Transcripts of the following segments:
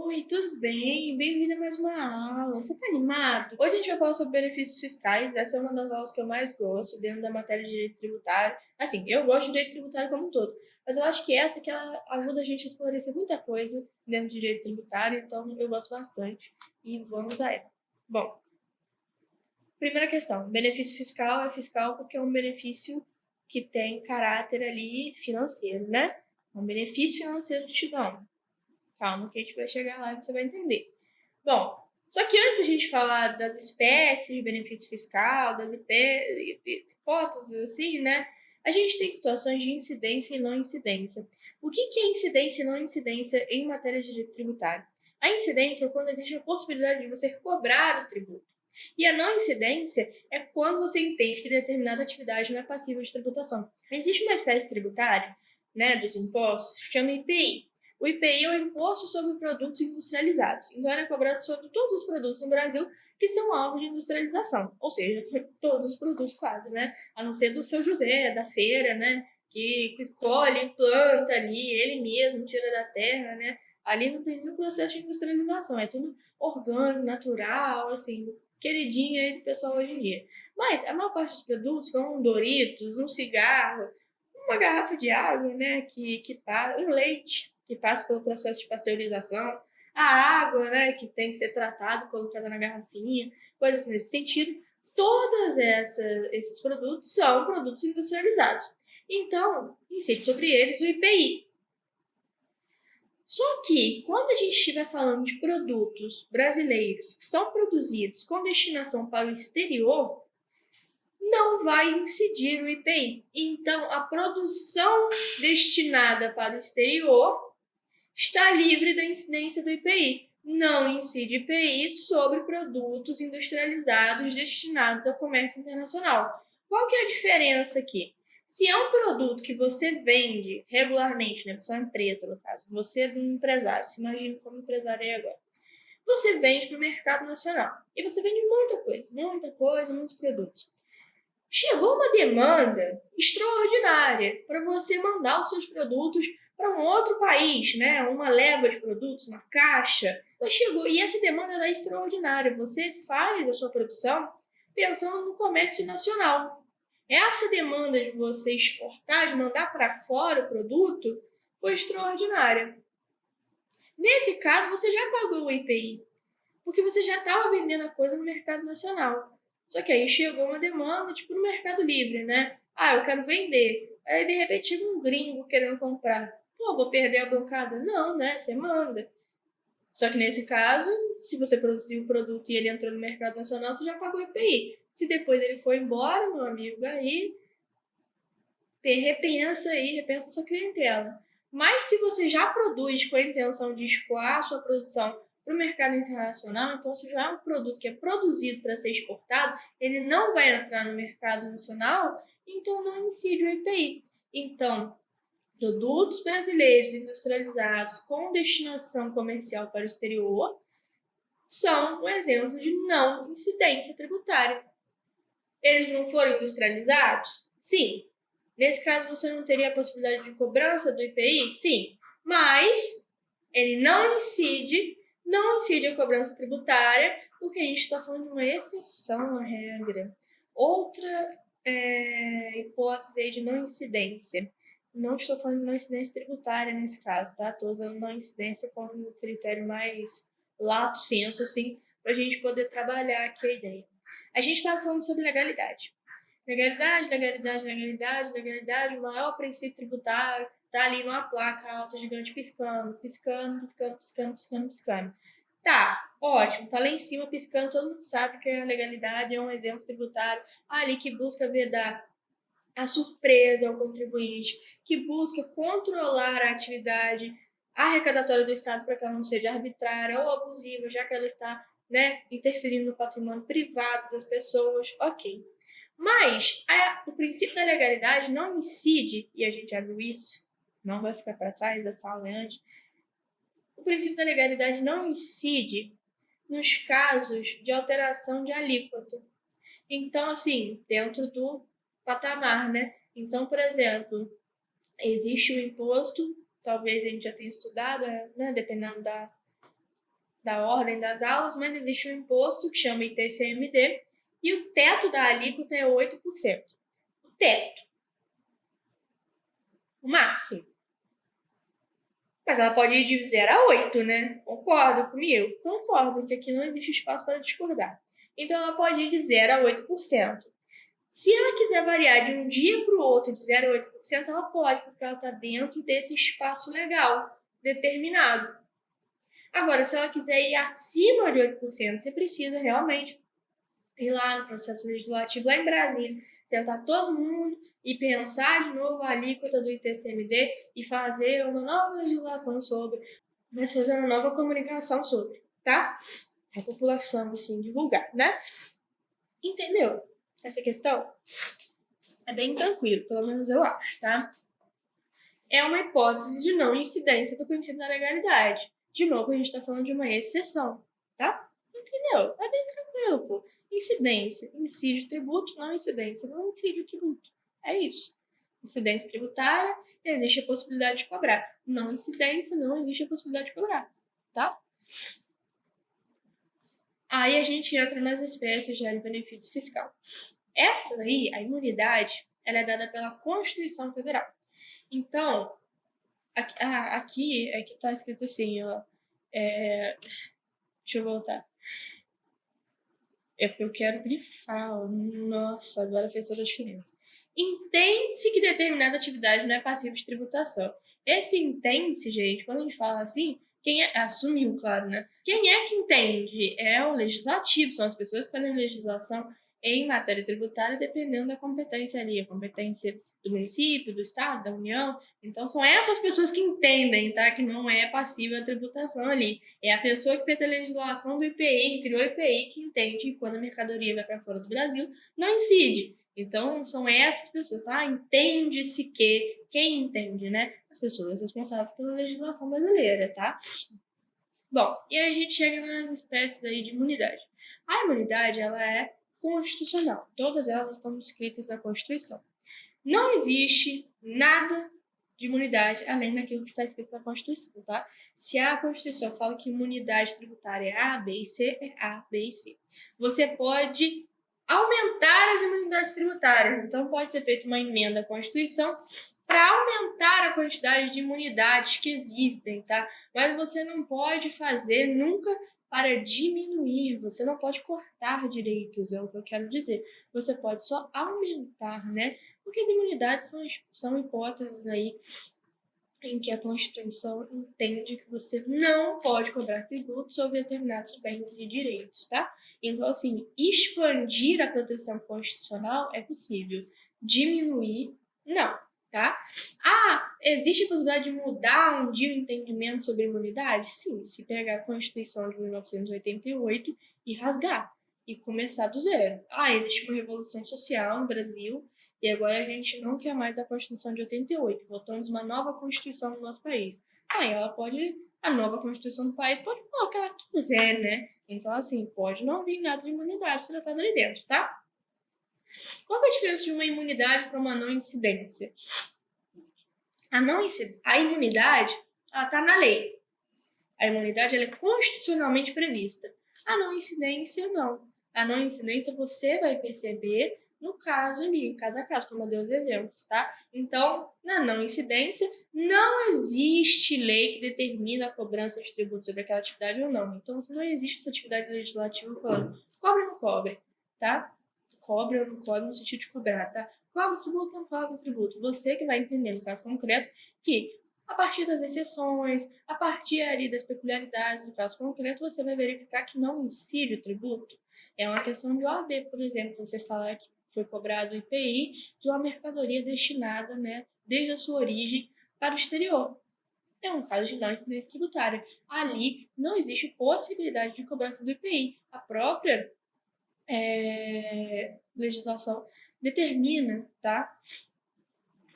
Oi, tudo bem? Bem-vindo a mais uma aula. Você tá animado? Hoje a gente vai falar sobre benefícios fiscais. Essa é uma das aulas que eu mais gosto dentro da matéria de direito tributário. Assim, eu gosto de direito tributário como um todo, mas eu acho que essa que ela ajuda a gente a esclarecer muita coisa dentro de direito tributário, então eu gosto bastante. E vamos a ela. Bom, primeira questão. Benefício fiscal é fiscal porque é um benefício que tem caráter ali financeiro, né? Um benefício financeiro que te dão. Calma que a gente vai chegar lá e você vai entender. Bom, só que antes da gente falar das espécies de benefício fiscal, das hipóteses assim, né? A gente tem situações de incidência e não incidência. O que é incidência e não incidência em matéria de direito tributário? A incidência é quando existe a possibilidade de você cobrar o tributo. E a não incidência é quando você entende que determinada atividade não é passível de tributação. Existe uma espécie tributária, né, dos impostos, que chama IPI. O IPI é o Imposto sobre Produtos Industrializados. Então, ele é cobrado sobre todos os produtos no Brasil que são alvo de industrialização. Ou seja, todos os produtos quase, né? A não ser do seu José, da feira, né? Que colhe, planta ali, ele mesmo tira da terra, né? Ali não tem nenhum processo de industrialização. É tudo orgânico, natural, assim, queridinho aí do pessoal hoje em dia. Mas a maior parte dos produtos, como um Doritos, um cigarro, uma garrafa de água, né, um leite que passa pelo processo de pasteurização, a água, né, que tem que ser tratada, colocada na garrafinha, coisas nesse sentido. Esses produtos são produtos industrializados. Então, incide sobre eles o IPI. Só que, quando a gente estiver falando de produtos brasileiros que são produzidos com destinação para o exterior, não vai incidir no IPI. Então, a produção destinada para o exterior está livre da incidência do IPI. Não incide IPI sobre produtos industrializados destinados ao comércio internacional. Qual que é a diferença aqui? Se é um produto que você vende regularmente, né? Você é uma empresa, no caso, você é um empresário, se imagina como empresário é agora. Você vende para o mercado nacional. E você vende muita coisa, muitos produtos. Chegou uma demanda extraordinária para você mandar os seus produtos para um outro país, né? Uma leva de produtos, uma caixa. Mas chegou, e essa demanda é extraordinária. Você faz a sua produção pensando no comércio nacional. Essa demanda de você exportar, de mandar para fora o produto, foi extraordinária. Nesse caso, você já pagou o IPI, porque você já estava vendendo a coisa no mercado nacional. Só que aí chegou uma demanda, tipo no Mercado Livre, né? Ah, eu quero vender. Aí, de repente, chega um gringo querendo comprar. Pô, vou perder a bancada? Não, né? Você manda. Só que nesse caso, se você produziu o produto e ele entrou no mercado nacional, você já pagou o IPI. Se depois ele foi embora, meu amigo, aí repensa a sua clientela. Mas se você já produz com a intenção de escoar a sua produção para o mercado internacional, então se já é um produto que é produzido para ser exportado, ele não vai entrar no mercado nacional, então não incide o IPI. Então, produtos brasileiros industrializados com destinação comercial para o exterior são um exemplo de não incidência tributária. Eles não foram industrializados? Sim. Nesse caso, você não teria a possibilidade de cobrança do IPI? Sim. Mas ele não incide a cobrança tributária, porque a gente está falando de uma exceção à regra. Outra hipótese aí de não incidência. Não estou falando de não incidência tributária nesse caso, tá? Estou dando não incidência como um critério mais lato sensu, assim, para a gente poder trabalhar aqui a ideia. A gente estava falando sobre legalidade. Legalidade, o maior princípio tributário tá ali numa placa alta gigante piscando. Tá, ótimo, tá lá em cima piscando, todo mundo sabe que a legalidade é um exemplo tributário ali que busca vedar a surpresa ao contribuinte, que busca controlar a atividade arrecadatória do Estado para que ela não seja arbitrária ou abusiva, já que ela está, né, interferindo no patrimônio privado das pessoas. Ok. Mas o princípio da legalidade não incide, e a gente já viu isso, não vai ficar para trás dessa aula antes, o princípio da legalidade não incide nos casos de alteração de alíquota. Então, assim, dentro do patamar, né? Então, por exemplo, existe o imposto, talvez a gente já tenha estudado, né? Dependendo da ordem das aulas, mas existe um imposto que chama ITCMD e o teto da alíquota é 8%. O teto. O máximo. Mas ela pode ir de 0 a 8, né? Concordo comigo? Concordo que aqui não existe espaço para discordar. Então, ela pode ir de 0 a 8%. Se ela quiser variar de um dia para o outro de 0 a 8%, ela pode, porque ela está dentro desse espaço legal determinado. Agora, se ela quiser ir acima de 8%, você precisa realmente ir lá no processo legislativo, lá em Brasília, sentar todo mundo e pensar de novo a alíquota do ITCMD e fazer uma nova legislação sobre, mas fazer uma nova comunicação sobre, tá? A população, assim, divulgar, né? Entendeu? Essa questão é bem tranquilo, pelo menos eu acho, tá? É uma hipótese de não incidência do princípio da legalidade. De novo, a gente tá falando de uma exceção, tá? Entendeu? É bem tranquilo, pô. Incidência, incide o tributo, não incidência, não incide o tributo. É isso. Incidência tributária, existe a possibilidade de cobrar. Não incidência, não existe a possibilidade de cobrar, tá? Aí a gente entra nas espécies de benefício fiscal. Essa aí, a imunidade, ela é dada pela Constituição Federal. Então, aqui é que tá escrito assim, ó. Deixa eu voltar. É porque eu quero grifar. Ó. Nossa, agora fez toda a diferença. Entende-se que determinada atividade não é passiva de tributação. Esse entende-se, gente, quando a gente fala assim, quem é, assumiu, claro, né? Quem é que entende? É o legislativo, são as pessoas que fazem legislação em matéria tributária, dependendo da competência ali, a competência do município, do estado, da União. Então, são essas pessoas que entendem, tá? Que não é passiva a tributação ali. É a pessoa que fez a legislação do IPI, que criou o IPI, que entende que quando a mercadoria vai para fora do Brasil, não incide. Então, são essas pessoas, tá? Entende-se que, quem entende, né? As pessoas responsáveis pela legislação brasileira, tá? Bom, e aí a gente chega nas espécies aí de imunidade. A imunidade, ela é constitucional. Todas elas estão escritas na Constituição. Não existe nada de imunidade além daquilo que está escrito na Constituição, tá? Se a Constituição fala que imunidade tributária é A, B e C, é A, B e C. Você pode aumentar as imunidades tributárias. Então, pode ser feita uma emenda à Constituição para aumentar a quantidade de imunidades que existem, tá? Mas você não pode fazer nunca para diminuir, você não pode cortar direitos, é o que eu quero dizer. Você pode só aumentar, né? Porque as imunidades são hipóteses aí em que a Constituição entende que você não pode cobrar tributo sobre determinados bens e direitos, tá? Então, assim, expandir a proteção constitucional é possível. Diminuir, não, tá? Ah, existe a possibilidade de mudar um dia o entendimento sobre imunidade? Sim, se pegar a Constituição de 1988 e rasgar e começar do zero. Ah, existe uma revolução social no Brasil e agora a gente não quer mais a Constituição de 88. Votamos uma nova Constituição no nosso país. Aí ela pode, a nova Constituição do país pode falar o que ela quiser, né? Então, assim, pode não vir nada de imunidade tratada ali dentro, tá? Qual é a diferença de uma imunidade para uma não incidência? A imunidade, ela tá na lei. A imunidade, ela é constitucionalmente prevista. A não incidência, não. A não incidência, você vai perceber no caso ali, caso a caso, como eu dei os exemplos, tá? Então, na não incidência, não existe lei que determina a cobrança de tributo sobre aquela atividade ou não. Então, não existe essa atividade legislativa falando cobre ou não cobre, tá? Cobre ou não cobre no sentido de cobrar, tá? Cobre o tributo ou não cobre o tributo. Você que vai entender, no caso concreto, que a partir das exceções, a partir ali das peculiaridades do caso concreto, você vai verificar que não incide o tributo. É uma questão de OAB, por exemplo, você falar que foi cobrado o IPI de uma mercadoria destinada, né, desde a sua origem para o exterior. É um caso de não incidência tributária. Ali não existe possibilidade de cobrança do IPI. A própria legislação determina, tá,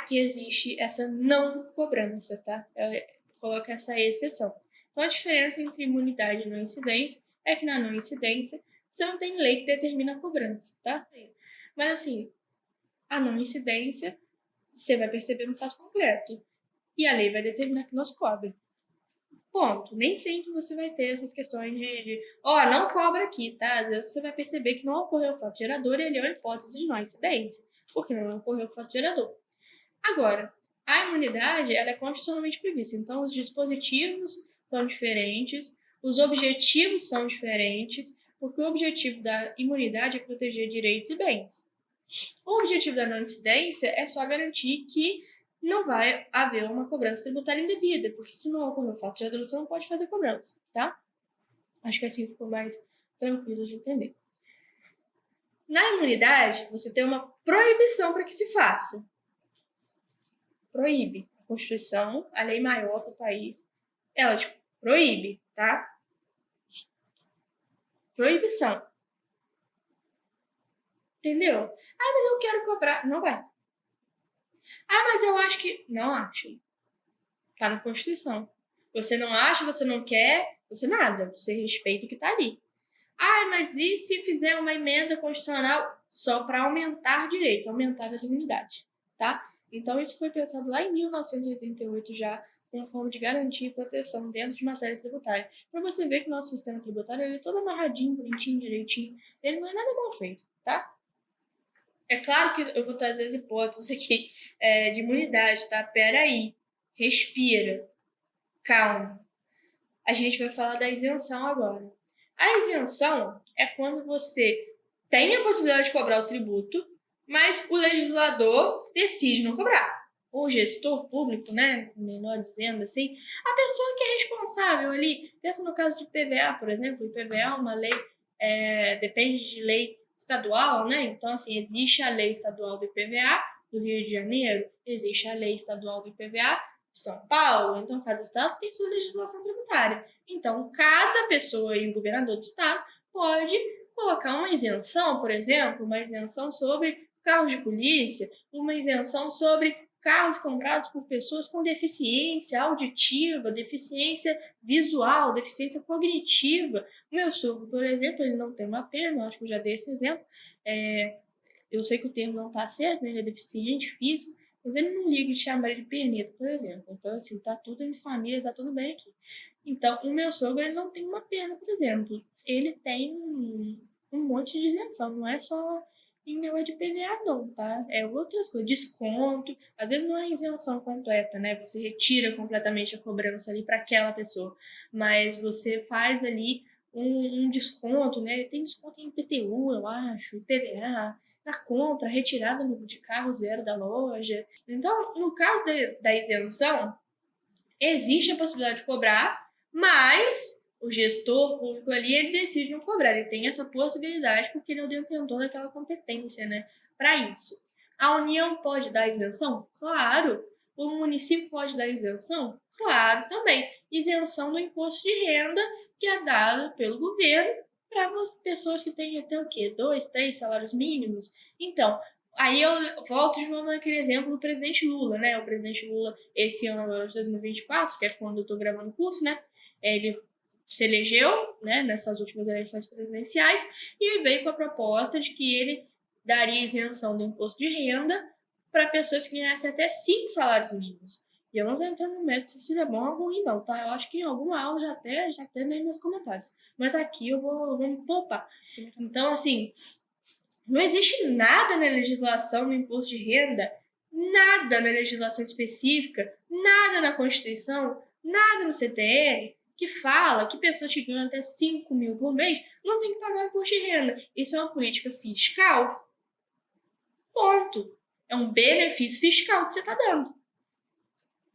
que existe essa não cobrança, tá? Coloca essa exceção. Então, a diferença entre imunidade e não incidência é que na não incidência você não tem lei que determina a cobrança, tá? Mas, assim, a não incidência você vai perceber no caso concreto. E a lei vai determinar que nós cobre. Ponto. Nem sempre você vai ter essas questões não cobra aqui, tá? Às vezes você vai perceber que não ocorreu o fato gerador e ele é uma hipótese de não incidência, porque não ocorreu o fato gerador. Agora, a imunidade, ela é constitucionalmente prevista, então os dispositivos são diferentes, os objetivos são diferentes, porque o objetivo da imunidade é proteger direitos e bens. O objetivo da não incidência é só garantir que não vai haver uma cobrança tributária indevida, porque se não ocorrer o fato de gerador, você não pode fazer cobrança, tá? Acho que assim ficou mais tranquilo de entender. Na imunidade, você tem uma proibição para que se faça. Proíbe. A Constituição, a lei maior do país, ela proíbe, tá? Proibição. Entendeu? Ah, mas eu quero cobrar. Não vai. Ah, mas eu acho que... Não acho. Tá na Constituição. Você não acha, você não quer, você nada. Você respeita o que tá ali. Ah, mas e se fizer uma emenda constitucional só para aumentar direitos, aumentar as imunidades, tá? Então, isso foi pensado lá em 1988 já, como forma de garantir proteção dentro de matéria tributária. Para você ver que o nosso sistema tributário ele é todo amarradinho, bonitinho, direitinho. Ele não é nada mal feito, tá? É claro que eu vou trazer as hipóteses aqui de imunidade, tá? Peraí, respira, calma. A gente vai falar da isenção agora. A isenção é quando você tem a possibilidade de cobrar o tributo, mas o legislador decide não cobrar. O gestor público, né, menor dizendo assim, a pessoa que é responsável ali, pensa no caso de IPVA, por exemplo, IPVA é uma lei, depende de lei estadual, né, então assim, existe a lei estadual do IPVA do Rio de Janeiro, existe a lei estadual do IPVA de São Paulo, então cada estado tem sua legislação tributária. Então, cada pessoa e o governador do estado pode colocar uma isenção, por exemplo, uma isenção sobre carros de polícia, uma isenção sobre carros comprados por pessoas com deficiência auditiva, deficiência visual, deficiência cognitiva. O meu sogro, por exemplo, ele não tem uma perna, acho que eu já dei esse exemplo. Eu sei que o termo não está certo, né? Ele é deficiente físico, mas ele não liga de chamar ele de perneta, por exemplo. Então, assim, tá tudo em família, tá tudo bem aqui. Então, o meu sogro, ele não tem uma perna, por exemplo. Ele tem um monte de isenção, não é só em negócio de PVA, não, tá? É outras coisas, desconto. Às vezes não é isenção completa, né? Você retira completamente a cobrança ali para aquela pessoa, mas você faz ali um desconto, né? Ele tem desconto em IPTU, eu acho, IPVA, na compra, retirada de carro zero da loja. Então, no caso da isenção, existe a possibilidade de cobrar, mas o gestor público ali, ele decide não cobrar. Ele tem essa possibilidade porque ele é o detentor daquela competência, né, para isso. A União pode dar isenção? Claro. O município pode dar isenção? Claro também. Isenção do imposto de renda que é dado pelo governo para as pessoas que têm até o quê? 2, 3 salários mínimos. Então, aí eu volto de novo naquele exemplo do presidente Lula, né? O presidente Lula, esse ano agora de 2024, que é quando eu tô gravando o curso, né? Ele se elegeu, né, nessas últimas eleições presidenciais, e ele veio com a proposta de que ele daria isenção do imposto de renda para pessoas que ganhassem até 5 salários mínimos. E eu não tô entrando no mérito se isso é bom ou ruim, não, tá? Eu acho que em alguma aula já até dei meus comentários. Mas aqui eu vou me poupar. Então, assim, não existe nada na legislação do imposto de renda, nada na legislação específica, nada na Constituição, nada no CTR que fala que pessoas que ganham até 5 mil por mês não têm que pagar imposto de renda. Isso é uma política fiscal. Ponto. É um benefício fiscal que você está dando.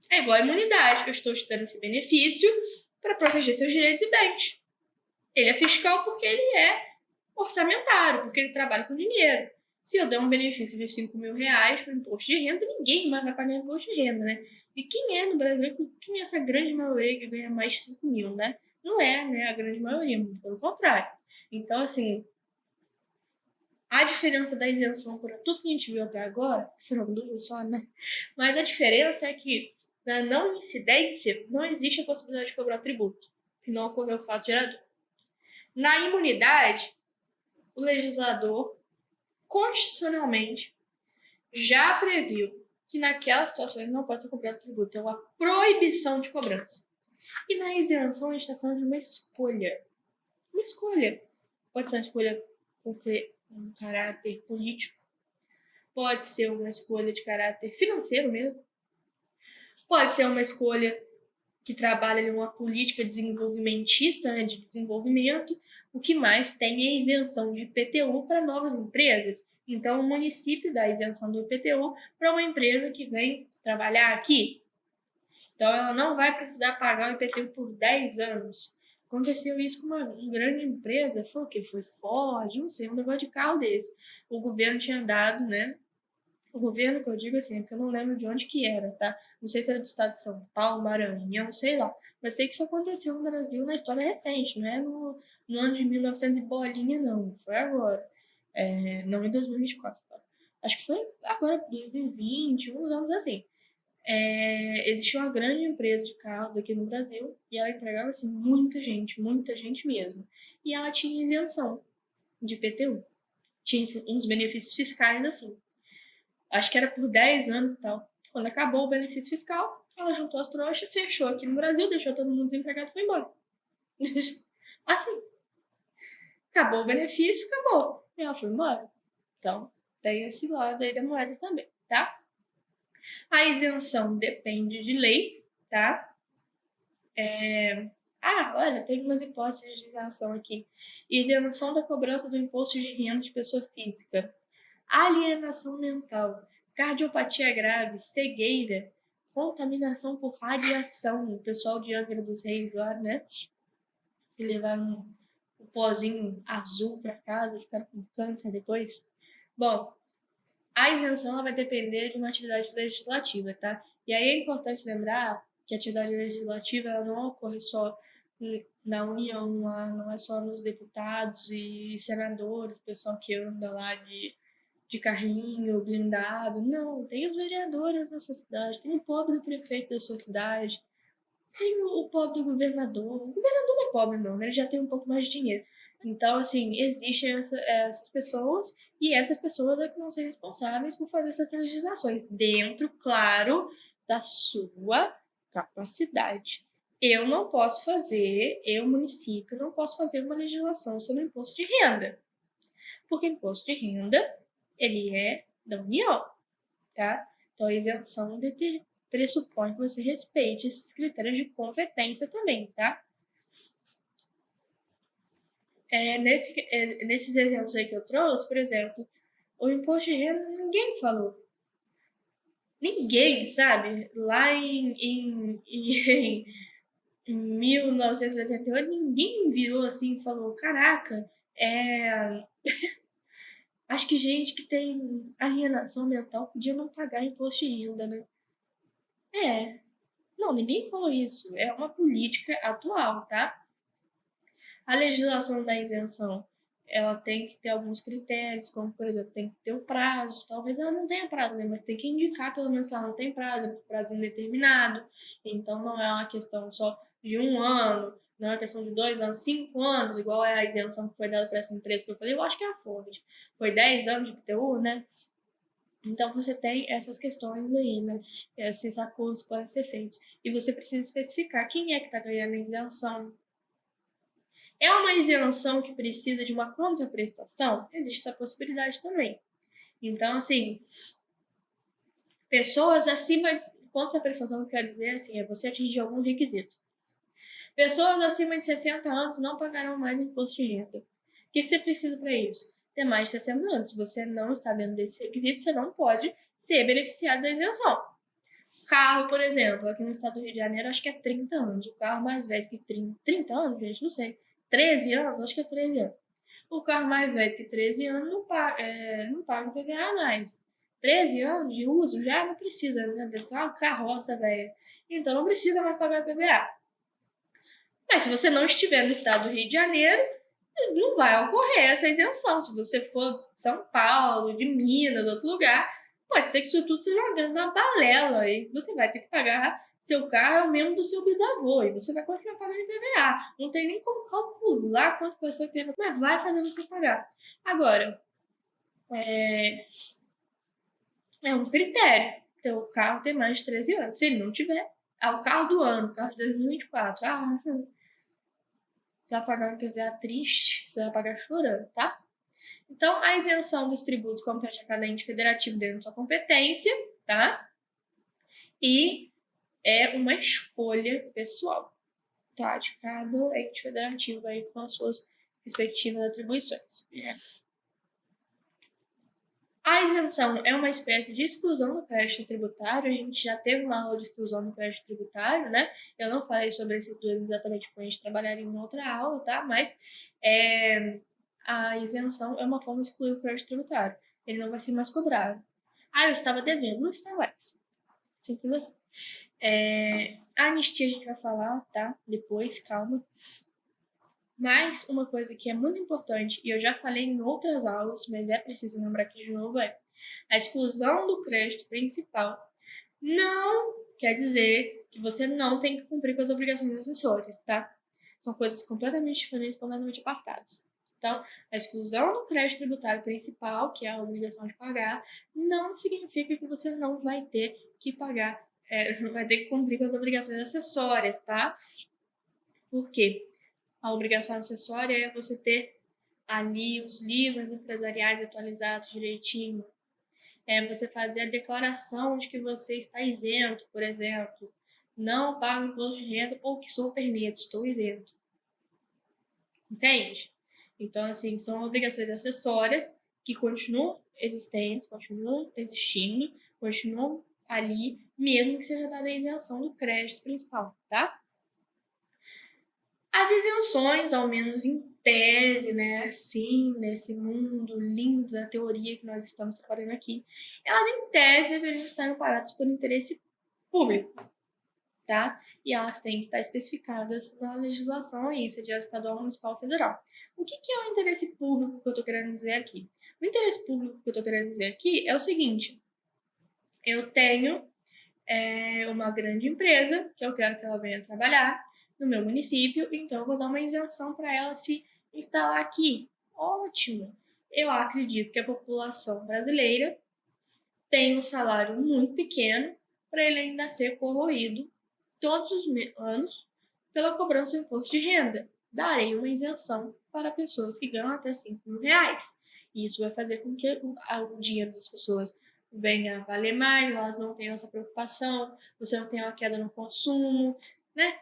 É igual a imunidade, que eu estou te dando esse benefício para proteger seus direitos e bens. Ele é fiscal porque ele é orçamentário, porque ele trabalha com dinheiro. Se eu der um benefício de 5 mil reais para imposto de renda, ninguém mais vai pagar imposto de renda, né? E quem é no Brasil, quem é essa grande maioria que ganha mais de 5 mil, né? Não é, né? A grande maioria, muito pelo contrário. Então, assim, a diferença da isenção para tudo que a gente viu até agora, foram duas só, né? Mas a diferença é que na não incidência não existe a possibilidade de cobrar tributo, que não ocorreu o fato gerador. Na imunidade, o legislador, constitucionalmente, já previu que naquelas situações não pode ser cobrado tributo. É uma proibição de cobrança. E na isenção a gente está falando de uma escolha. Uma escolha. Pode ser uma escolha com um caráter político, pode ser uma escolha de caráter financeiro mesmo, pode ser uma escolha que trabalha em uma política desenvolvimentista, né, de desenvolvimento. O que mais tem é isenção de IPTU para novas empresas. Então, o município dá isenção do IPTU para uma empresa que vem trabalhar aqui. Então, ela não vai precisar pagar o IPTU por 10 anos. Aconteceu isso com uma grande empresa, foi o que? Foi Ford, não sei, um negócio de carro desse. O governo tinha dado, né? O governo, que eu digo assim, é porque eu não lembro de onde que era, tá? Não sei se era do estado de São Paulo, Maranhão, sei lá. Mas sei que isso aconteceu no Brasil na história recente, não é no ano de 1900 e bolinha, não. Foi agora. Não em 2024. Tá? Acho que foi agora, 2020, uns anos assim. Existia uma grande empresa de carros aqui no Brasil e ela empregava assim, muita gente mesmo. E ela tinha isenção de IPTU. Tinha uns benefícios fiscais assim. Acho que era por 10 anos e tal. Quando acabou o benefício fiscal, ela juntou as trouxas, fechou aqui no Brasil, deixou todo mundo desempregado e foi embora. Assim, acabou o benefício, acabou. E ela foi embora. Então, tem esse lado aí da moeda também, tá? A isenção depende de lei, tá? Olha, teve umas hipóteses de isenção aqui. Isenção da cobrança do imposto de renda de pessoa física. Alienação mental, cardiopatia grave, cegueira, contaminação por radiação. O pessoal de Angra dos Reis lá, né? Que levaram um pozinho azul para casa e ficaram com câncer depois. Bom, a isenção ela vai depender de uma atividade legislativa, tá? E aí é importante lembrar que a atividade legislativa ela não ocorre só na União, lá, não é só nos deputados e senadores, o pessoal que anda lá de carrinho blindado. Não, tem os vereadores da sua cidade, tem o pobre do prefeito da sua cidade, tem o pobre do governador. O governador não é pobre, não, né? Ele já tem um pouco mais de dinheiro. Então, assim, existem essas pessoas e essas pessoas é que vão ser responsáveis por fazer essas legislações, dentro, claro, da sua capacidade. Eu não posso fazer, eu, município, não posso fazer uma legislação sobre imposto de renda. Porque imposto de renda, ele é da União, tá? Então, a isenção pressupõe que você respeite esses critérios de competência também, tá? Nesses exemplos aí que eu trouxe, por exemplo, o imposto de renda, ninguém falou. Ninguém, sabe? Lá em 1988, ninguém virou assim e falou: caraca, acho que gente que tem alienação mental podia não pagar imposto de renda, né? Não, ninguém falou isso. É uma política atual, tá? A legislação da isenção, ela tem que ter alguns critérios, como, por exemplo, tem que ter o prazo. Talvez ela não tenha prazo, né? Mas tem que indicar, pelo menos, que ela não tem prazo, prazo indeterminado. Então, não é uma questão só de 1 ano, não é uma questão de 2 anos, 5 anos, igual é a isenção que foi dada para essa empresa que eu falei. Eu acho que é a Ford. Foi 10 anos de IPTU, né? Então, você tem essas questões aí, né? Esses acordos podem ser feitos. E você precisa especificar quem é que está ganhando a isenção. É uma isenção que precisa de uma contraprestação? Existe essa possibilidade também. Então, assim, pessoas acima de... Contraprestação, que eu quero dizer, assim, é você atingir algum requisito. Pessoas acima de 60 anos não pagarão mais imposto de renda. O que você precisa para isso? Ter mais de 60 anos. Se você não está dentro desse requisito, você não pode ser beneficiado da isenção. Carro, por exemplo, aqui no estado do Rio de Janeiro, acho que é 30 anos. O carro mais velho que 30 anos, gente, não sei. 13 anos? Acho que é 13 anos. O carro mais velho que 13 anos não paga IPVA mais. 13 anos de uso já não precisa, né? Uma carroça velha. Então não precisa mais pagar IPVA. Mas se você não estiver no estado do Rio de Janeiro, não vai ocorrer essa isenção. Se você for de São Paulo, de Minas, outro lugar, pode ser que isso tudo seja uma grande balela e você vai ter que pagar. Seu carro é o mesmo do seu bisavô e você vai continuar pagando IPVA. Não tem nem como calcular quanto vai ser o IPVA, mas vai fazer você pagar. Agora, é um critério. Teu carro tem mais de 13 anos. Se ele não tiver, o carro do ano, carro de 2024. Você vai pagar um IPVA triste, você vai pagar chorando, tá? Então, a isenção dos tributos compete a cada ente federativo dentro da sua competência, tá? E é uma escolha pessoal, tá? De cada ente federativo aí com as suas respectivas atribuições. A isenção é uma espécie de exclusão do crédito tributário. A gente já teve uma aula de exclusão do crédito tributário, né? Eu não falei sobre esses dois exatamente porque a gente trabalharia em outra aula, tá? Mas a isenção é uma forma de excluir o crédito tributário. Ele não vai ser mais cobrado. Eu estava devendo. Não está mais. Simples assim. A anistia a gente vai falar, tá? Depois, calma. Mas uma coisa que é muito importante, e eu já falei em outras aulas, mas é preciso lembrar aqui de novo, é a exclusão do crédito principal não quer dizer que você não tem que cumprir com as obrigações acessórias, tá? São coisas completamente diferentes, completamente apartadas. Então, a exclusão do crédito tributário principal, que é a obrigação de pagar, não significa que você não vai ter que pagar, não vai ter que cumprir com as obrigações acessórias, tá? Por quê? A obrigação acessória é você ter ali os livros empresariais atualizados direitinho. Você fazer a declaração de que você está isento, por exemplo. Não pago imposto de renda porque sou perneto, estou isento. Entende? Então, assim, são obrigações acessórias que continuam existentes, continuam existindo, continuam ali, mesmo que seja dada a isenção do crédito principal, tá? As isenções, ao menos em tese, né, assim, nesse mundo lindo da teoria que nós estamos separando aqui, elas em tese deveriam estar amparadas por interesse público, tá? E elas têm que estar especificadas na legislação aí, seja estadual, municipal ou federal. O que é o interesse público que eu estou querendo dizer aqui? O interesse público que eu estou querendo dizer aqui é o seguinte: eu tenho uma grande empresa que eu quero que ela venha trabalhar no meu município, então eu vou dar uma isenção para ela se instalar aqui. Ótimo! Eu acredito que a população brasileira tem um salário muito pequeno para ele ainda ser corroído todos os anos pela cobrança do imposto de renda. Darei uma isenção para pessoas que ganham até 5 mil reais. E isso vai fazer com que o dinheiro das pessoas venha a valer mais, elas não tenham essa preocupação, você não tenha uma queda no consumo, né?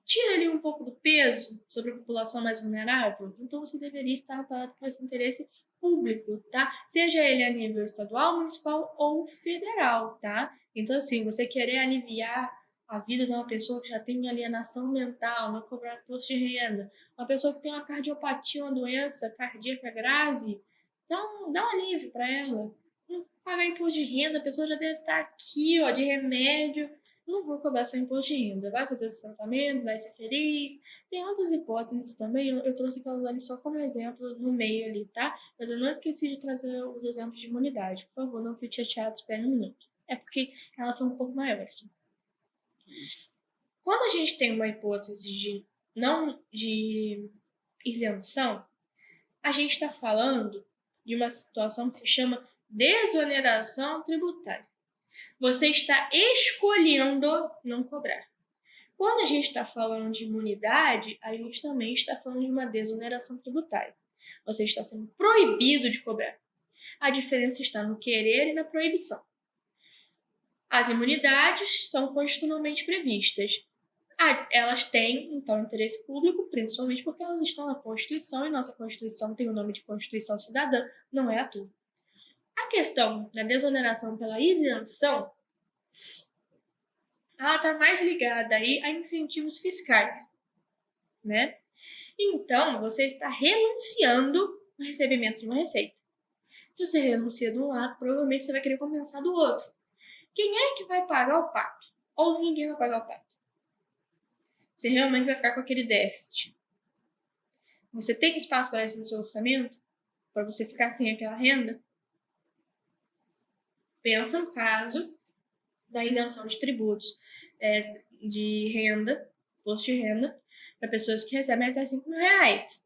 Tira ali um pouco do peso sobre a população mais vulnerável. Então você deveria estar amparado por esse interesse público, tá? Seja ele a nível estadual, municipal ou federal, tá? Então, assim, você querer aliviar a vida de uma pessoa que já tem alienação mental, não cobrar imposto de renda, uma pessoa que tem uma cardiopatia, uma doença cardíaca grave, dá um alívio para ela. Não pagar imposto de renda, a pessoa já deve estar aqui, ó, de remédio. Não vou cobrar seu imposto de renda. Vai fazer o seu tratamento, vai ser feliz. Tem outras hipóteses também. Eu trouxe aquelas ali só como exemplo no meio ali, tá? Mas eu não esqueci de trazer os exemplos de imunidade. Por favor, não fique chateado, espere um minuto. É porque elas são um pouco maiores. Quando a gente tem uma hipótese de isenção, a gente está falando de uma situação que se chama desoneração tributária. Você está escolhendo não cobrar. Quando a gente está falando de imunidade, a gente também está falando de uma desoneração tributária. Você está sendo proibido de cobrar. A diferença está no querer e na proibição. As imunidades estão constitucionalmente previstas. Elas têm, então, interesse público, principalmente porque elas estão na Constituição, e nossa Constituição tem o nome de Constituição Cidadã, não é à toa. A questão da desoneração pela isenção, ela está mais ligada aí a incentivos fiscais, né? Então, você está renunciando ao recebimento de uma receita. Se você renuncia de um lado, provavelmente você vai querer compensar do outro. Quem é que vai pagar o pato? Ou ninguém vai pagar o pato? Você realmente vai ficar com aquele déficit. Você tem espaço para isso no seu orçamento? Para você ficar sem aquela renda? Pensa no caso da isenção de tributos de renda, imposto de renda, para pessoas que recebem até 5 mil reais.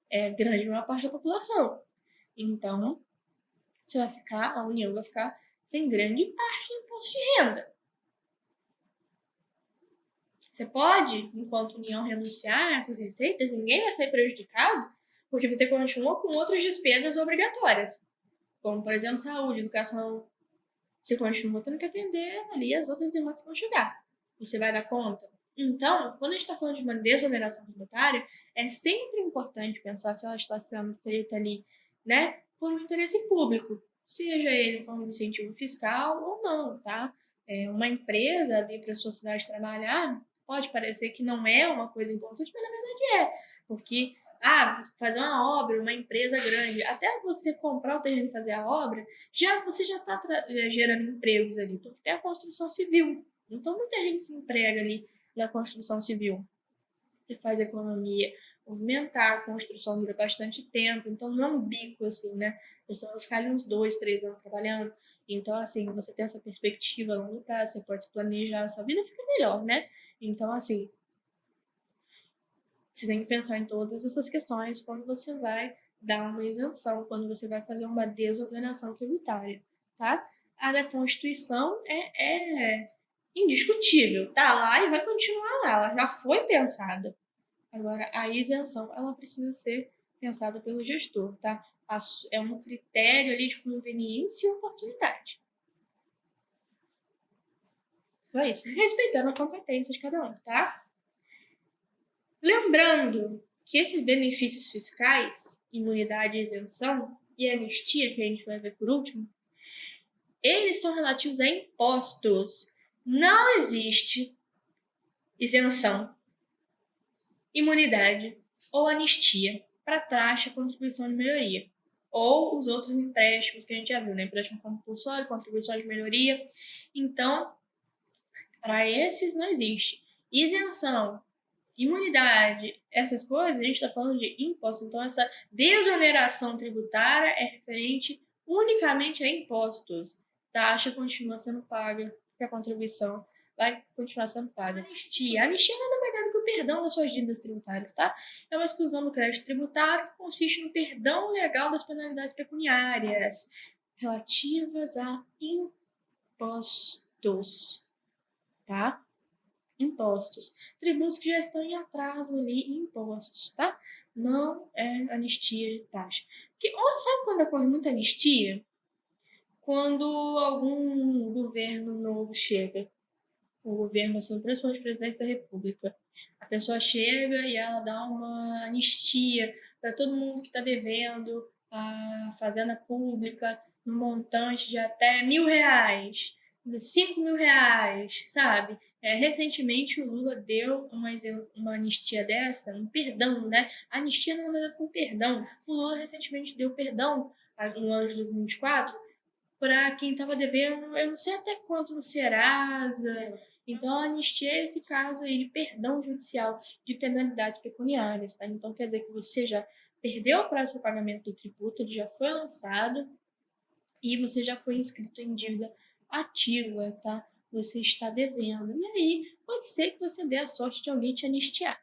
É grande maior parte da população. Então, a União vai ficar sem grande parte do imposto de renda. Você pode, enquanto União, renunciar a essas receitas, ninguém vai sair prejudicado, porque você continua com outras despesas obrigatórias, como, por exemplo, saúde, educação. Você continua tendo que atender ali as outras demandas que vão chegar. Você vai dar conta? Então, quando a gente está falando de uma desoneração tributária, é sempre importante pensar se ela está sendo feita ali, né, por um interesse público, seja ele em forma de incentivo fiscal ou não, tá? Uma empresa vir para a sua cidade trabalhar pode parecer que não é uma coisa importante, mas na verdade é, porque fazer uma obra, uma empresa grande, até você comprar o terreno e fazer a obra, você já está gerando empregos ali, porque tem a construção civil. Então, muita gente se emprega ali na construção civil. Você faz a economia movimentar, a construção dura bastante tempo, então não é um bico assim, né? A pessoa ficar ali uns 2, 3 anos trabalhando. Então, assim, você tem essa perspectiva a longo prazo, você pode se planejar, a sua vida fica melhor, né? Então, assim, você tem que pensar em todas essas questões quando você vai dar uma isenção, quando você vai fazer uma desordenação tributária, tá? A da Constituição é indiscutível, tá lá e vai continuar lá, ela já foi pensada. Agora, a isenção, ela precisa ser pensada pelo gestor, tá? É um critério ali de conveniência e oportunidade. Então é isso, respeitando a competência de cada um, tá? Lembrando que esses benefícios fiscais, imunidade e isenção, e anistia, que a gente vai ver por último, eles são relativos a impostos. Não existe isenção, imunidade ou anistia para taxa, contribuição de melhoria. Ou os outros empréstimos que a gente já viu, né? Empréstimo compulsório, contribuição de melhoria. Então, para esses não existe. Isenção, imunidade, essas coisas, a gente está falando de impostos. Então, essa desoneração tributária é referente unicamente a impostos. Taxa continua sendo paga, porque a contribuição vai continuar sendo paga. Anistia. Anistia nada mais é do que o perdão das suas dívidas tributárias, tá? É uma exclusão do crédito tributário que consiste no perdão legal das penalidades pecuniárias relativas a impostos, tá? Impostos. Tributos que já estão em atraso ali em impostos, tá? Não é anistia de taxa. Porque, sabe quando ocorre muita anistia? Quando algum governo novo chega. O governo, assim, principalmente o presidente da República. A pessoa chega e ela dá uma anistia para todo mundo que está devendo a fazenda pública no montante de até R$ 1.000, R$ 5.000, sabe? Recentemente o Lula deu uma anistia dessa, um perdão, né? A anistia não é verdade com perdão. O Lula recentemente deu perdão no ano de 2024 para quem estava devendo, eu não sei até quanto no Serasa. Então, a anistia é esse caso aí de perdão judicial de penalidades pecuniárias, tá? Então, quer dizer que você já perdeu o prazo para pagamento do tributo, ele já foi lançado e você já foi inscrito em dívida ativa, tá? Você está devendo. E aí, pode ser que você dê a sorte de alguém te anistiar.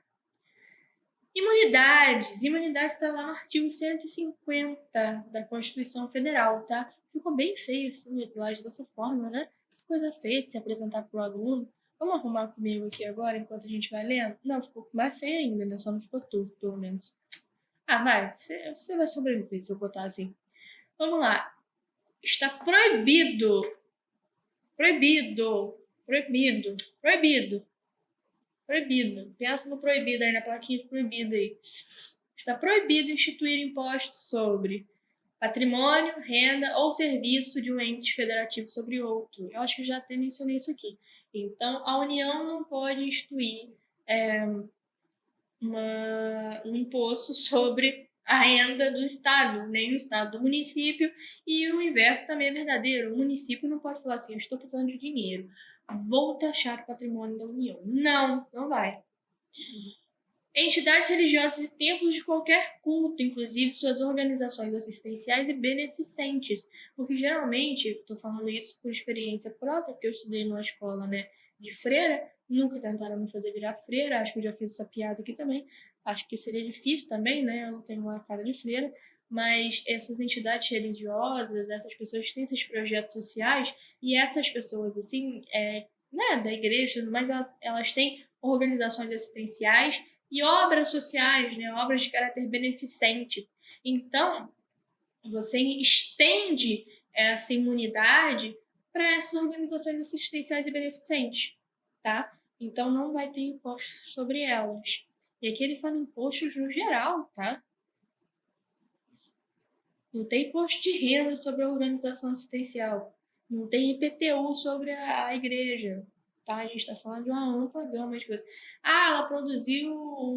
Imunidades. Imunidades está lá no artigo 150 da Constituição Federal, tá? Ficou bem feio assim o slide dessa forma, né? Coisa feia de se apresentar para o aluno. Vamos arrumar comigo aqui agora, enquanto a gente vai lendo? Não, ficou mais feio ainda, né? Só não ficou tudo, pelo menos. Vai. Você vai sobreviver se eu botar assim. Vamos lá. Está proibido. Proibido. Proibido. Proibido. Proibido. Pensa no proibido aí, na plaquinha de proibido aí. Está proibido instituir impostos sobre patrimônio, renda ou serviço de um ente federativo sobre outro. Eu acho que eu já até mencionei isso aqui. Então, a União não pode instituir um imposto sobre a renda do Estado, nem o Estado do município, e o inverso também é verdadeiro. O município não pode falar assim, eu estou precisando de dinheiro, vou taxar o patrimônio da União. Não, não vai. Entidades religiosas e templos de qualquer culto, inclusive suas organizações assistenciais e beneficentes. Porque geralmente, estou falando isso por experiência própria, porque eu estudei numa escola, né, de freira, nunca tentaram me fazer virar freira, acho que eu já fiz essa piada aqui também, acho que seria difícil também, né, eu não tenho uma cara de freira, mas essas entidades religiosas, essas pessoas que têm esses projetos sociais, e essas pessoas, assim, né, da igreja, mas elas têm organizações assistenciais e obras sociais, né, obras de caráter beneficente. Então, você estende essa imunidade para essas organizações assistenciais e beneficentes, tá? Então não vai ter impostos sobre elas. E aqui ele fala impostos no geral, tá? Não tem imposto de renda sobre a organização assistencial. Não tem IPTU sobre a igreja. Tá? A gente está falando de uma ampla gama de coisas. Ah, ela produziu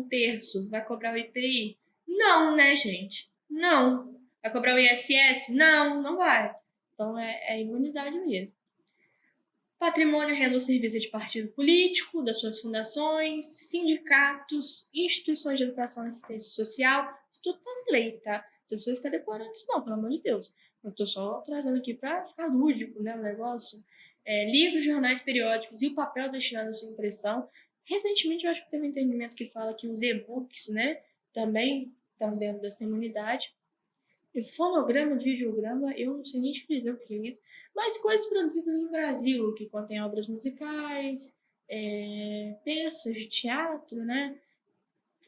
1/3, vai cobrar o IPI? Não, né, gente? Não. Vai cobrar o ISS? Não, não vai. Então é imunidade mesmo. Patrimônio, renda ou serviço de partido político, das suas fundações, sindicatos, instituições de educação e assistência social. Isso tudo tá na lei, tá? Você não precisa ficar decorando isso, não, pelo amor de Deus. Eu tô só trazendo aqui para ficar lúdico, né, o negócio. Livros, jornais, periódicos e o papel destinado à sua impressão. Recentemente, eu acho que teve um entendimento que fala que os e-books, né, também estão dentro dessa imunidade. Fonograma, videograma, eu não sei nem te dizer o que é isso, mas coisas produzidas no Brasil, que contém obras musicais, peças de teatro, né?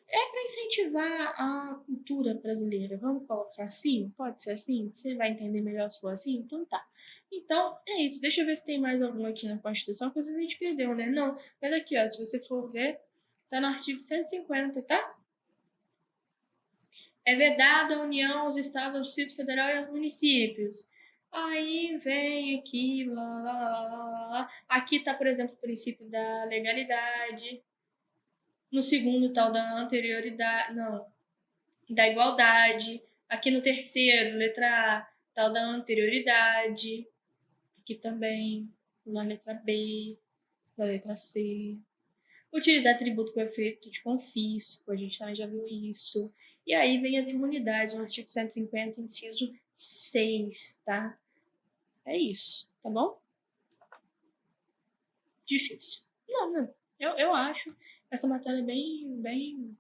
É para incentivar a cultura brasileira, vamos colocar assim? Pode ser assim? Você vai entender melhor se for assim? Então tá. Então, é isso. Deixa eu ver se tem mais algum aqui na Constituição, coisa que a gente perdeu, né? Não, mas aqui, ó, se você for ver, tá no artigo 150, tá? É vedado à União, aos Estados, ao Distrito Federal e aos municípios. Aí vem aqui, blá, blá, blá, blá, blá. Aqui está, por exemplo, o princípio da legalidade. No segundo, tal da anterioridade, não, da igualdade. Aqui no terceiro, letra A, tal da anterioridade. Aqui também, na letra B, na letra C. Utilizar tributo com efeito de confisco, a gente também já viu isso. E aí vem as imunidades, no artigo 150, inciso 6, tá? É isso, tá bom? Difícil. Não, não. Eu acho essa matéria bem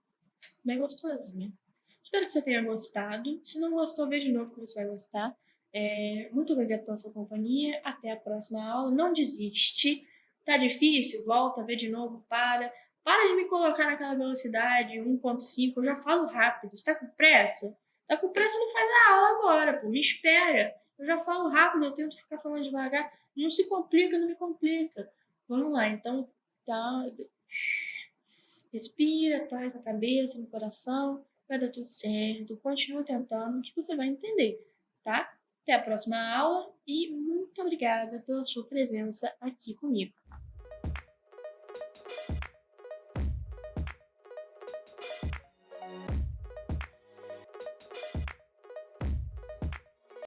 gostosinha. Espero que você tenha gostado. Se não gostou, veja de novo que você vai gostar. Muito obrigada pela sua companhia. Até a próxima aula. Não desiste. Tá difícil? Volta, vê de novo, para. Para de me colocar naquela velocidade 1.5. Eu já falo rápido. Você tá com pressa? Tá com pressa, não faz a aula agora, pô. Me espera. Eu já falo rápido, eu tento ficar falando devagar. Não se complica, não me complica. Vamos lá, então, tá. Respira, paz na cabeça, no coração, vai dar tudo certo. Continua tentando que você vai entender, tá? Até a próxima aula e muito obrigada pela sua presença aqui comigo.